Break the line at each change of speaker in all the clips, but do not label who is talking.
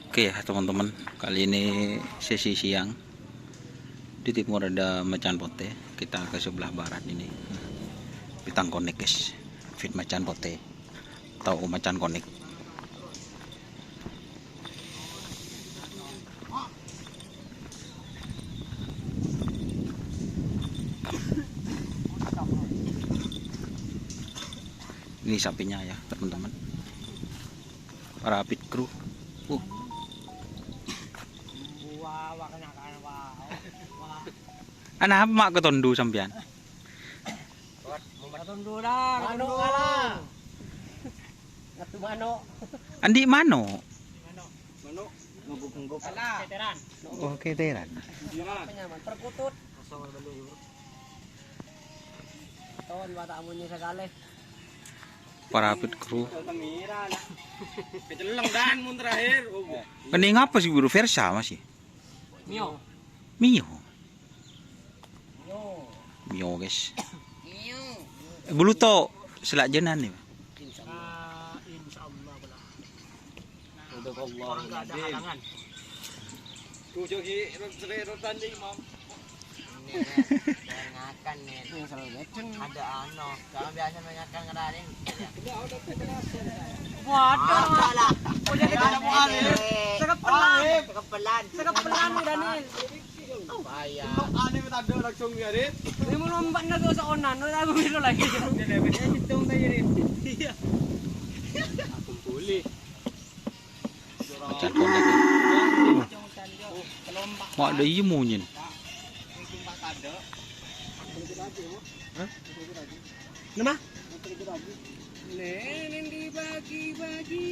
Oke ya teman-teman, kali ini sesi siang. Di timur ada Macan Pote, kita ke sebelah barat ini Bitang Konik guys, fit Macan Pote atau Macan Konik. Ini sapinya ya teman-teman, para pit crew. Ana apa mak ketondu sampean?
Ketondu dah, ketondu kalah. Ngatu mano.
Andi mano?
Mano ngubuk-ngubuk. Keteran.
Oh, keteran.
Penyaman perkutut. Tahun bata amunnya sekali.
Para pit crew.
Keceleng dan mun terakhir.
Ini ngapa sih guru Versa masih?
Mio.
Mio. Mio guys. Buluto selak jenan nih.
Insyaallah belah. Untuk Allah enggak ada halangan.
Tuh jogi rotan di imam.
Ini ngakan nih. Ada ano. Kalau biasa mengakan ngadarin. Waduh lah. Oh jadi ada mau alih. Sekepelan nih Daniel. Bahaya.
Aneh betado langsung biarin.
Ini mau lompat na to sa onan, aku bilo lagi. Hitung tayo rin. Iya.
Aku boleh.
Macan Konik. Mak ada imu nyin.
Nama? Nen dibagi-bagi.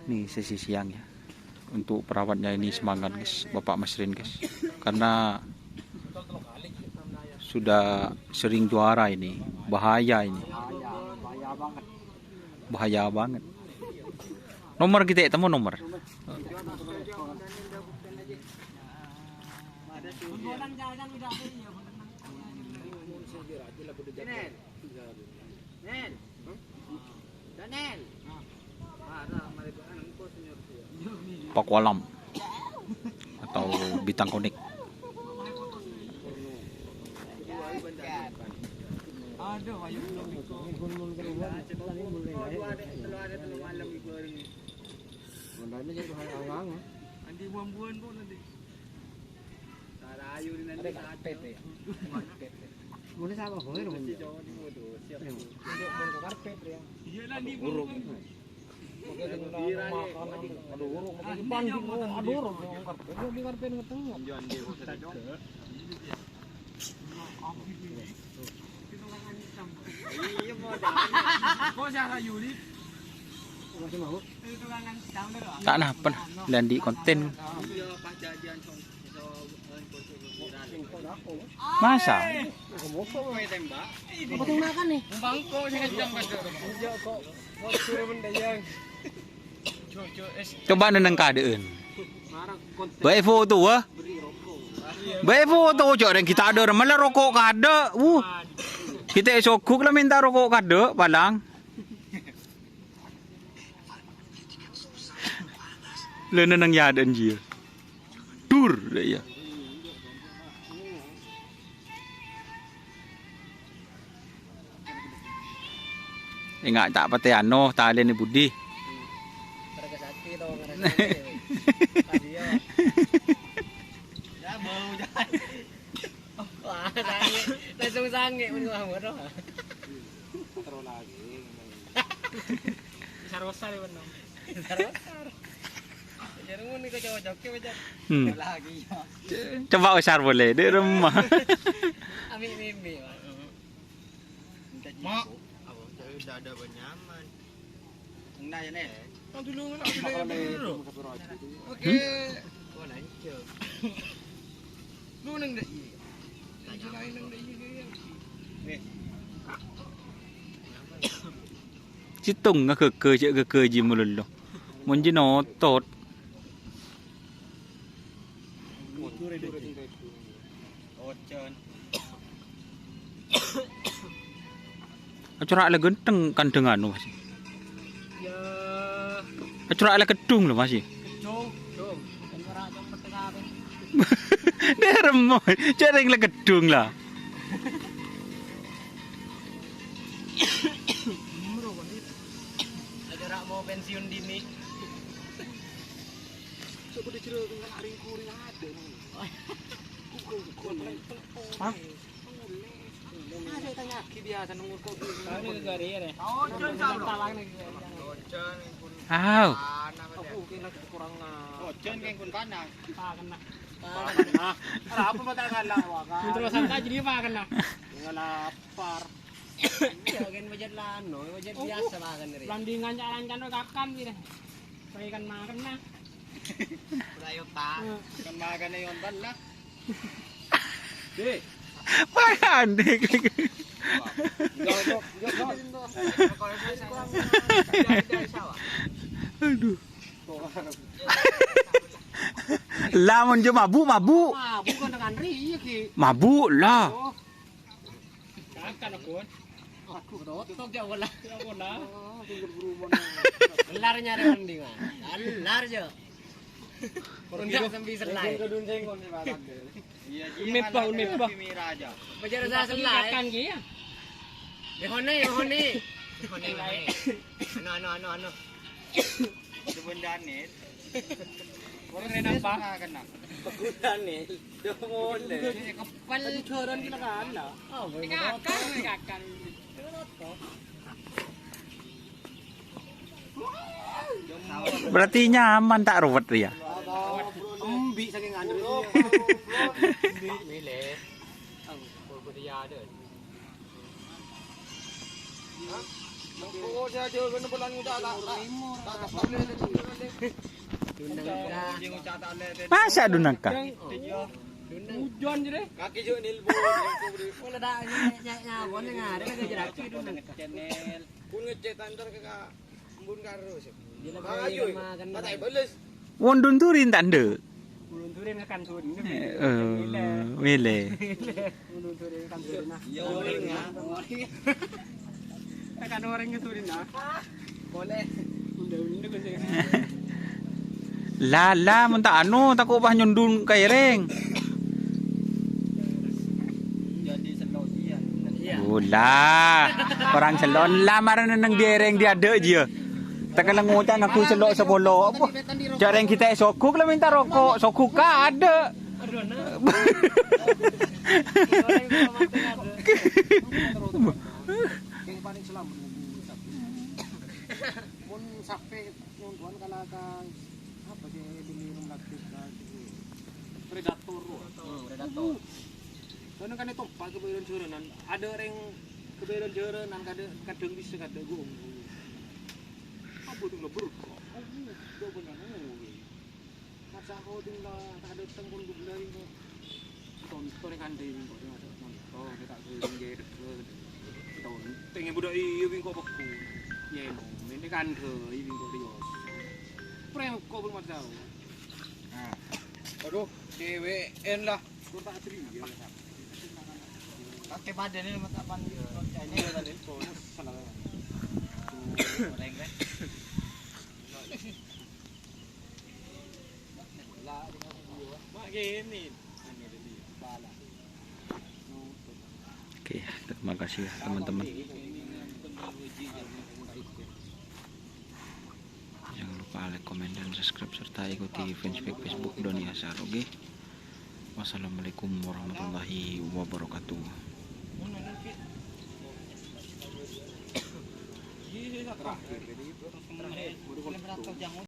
Nih sesi siang ya. Untuk perawatnya ini semangat guys, Bapak Masrin guys. Karena sudah sering juara ini, bahaya ini. Bahaya banget. Nomor kita temu nomor.
Daniel.
Pakwalam atau Bitang Konik.
Aduh, ayo nanti buang-buang pun nanti. Ayu ni nanti PT. Boleh sama boleh dong. Untuk karpet ya. Iyalah di burung.
Tak napa dan di konten. Masa?
Potong makan nih.
Bangko saya jam
Coba neneng kadeun. Bae foto wah. Bae foto cok dan kita ada malah rokok kade. Kita sokuk lah minta rokok kade palang. Le neneng ya dan jia. Dur deh ya. Ingat tak pati ano, tali ni Budi.
Ya bau jangan. Wah, langsung sange mun ngomong doh.
Terus lagi.
Sarosa di benom. Sarosa. Jadi mun ko cocok baca. Lagi ya.
Coba usar boleh di rumah.
Ami mimi.
Mak,
udah ada benyaman.
enggak ya nih.
Dulu dulu. Oke. Oh, lanjut. Lu nang deh.
Situng nga ke ji mulul lo. Mun ji notot. Acura ala genteng kandeng anu Mas.
Ya.
Acura ala kedung lo Mas.
Cung. Kan ora jong petengah.
Derem mo. Cereng la kedung lah.
Aja rak mau pensiun dini. Coba dicero dengan ring-kuring ada. Hah? Ada tanya ki biasa nunggu kok. Ada gari ya. Oh, jon sama.
Aw.
Aku kira kurang.
Oh, jon keng kun panah.
Kena. Ara apa mata kala waka. Terus sangka jadi apa kena? Ngelapar. Ya kan wajar lano, wajar biasa makan ri. Landingan jalan-jalan kakan gitu. Saya kan makan nah.
Ayo ta. Kan makan na yon ban lah.
Deh.
Pakan dik. Aduh. Lamun je mabuk.
Bukan dengan ri ki.
Mabuk lah.
Kakan aku rotok jauh lah. Lar nyari landingan. Lar je. Untuk sambil selai.
Iya,
Mepah.
Raja.
Bajar sa selai. Kakan ki ya. Hone. Ano.
Sebenarnya
Orang renang pa.
kena.
Pagutan eh. Domole. Kapal choron kinakaan na. Oh, kakan.
Berarti nyaman tak ruwet ya.
Embi saking andre dia. Milih. Ang purbudiya deh.
Oh, saya aja kena bulan udah tak.
Masa dunangka?
Hujan je deh.
Kaki jo nilbo.
Wala dah nyawon ngare ke jeraki dunang.
Channel. Pun ngecek antar ke embun karo sih.
Dia
Ayo. Patai balas.
Wondun turin tande.
Ulun turin kan turin.
Mile.
Ulun turin kan turin nah.
Ya orang ya.
Kan orangnya turin nah. Boleh. Unda kan sih.
Lala mun tak anu tak ubah nyundun kaireng.
Jadi selot dia.
Iya.
Ulah. Orang selon lamaran nang dereng dia ada je. Tak kena ngocak aku selok sepolo apa. Jarang kita sokuk lah minta rokok. Sokuk ka ada.
Aduh nah.
Yang paling selamat pun sampai nonton kalakan apa sih diminum lagi
Predator. Predator. Karena kan itu pak kebetulan juranan. Ada orang kebetulan juranan kadang bisa kadang gong. Apa tu lebur? Oh, benar. Masa kau tinggal ada tengkol gula ini. Tonton kan dia ini kau ada tonton. Dia tak gulung dia tonton. Pengen budak iya bingko beku. Nyeno. Ini kan ke bingko dia. Prem kau belum tahu.
Aduh, DWN lah.
Kau tak terima.
Pakai badan ini mata pan ini tadi pun salah. Goreng kan.
Mak gini.
Oke, terima kasih ya teman-teman. Jangan lupa like, komen, dan subscribe serta ikuti fanspage Facebook Doni Asar. Oke. Wassalamualaikum warahmatullahi wabarakatuh.
Terakhir.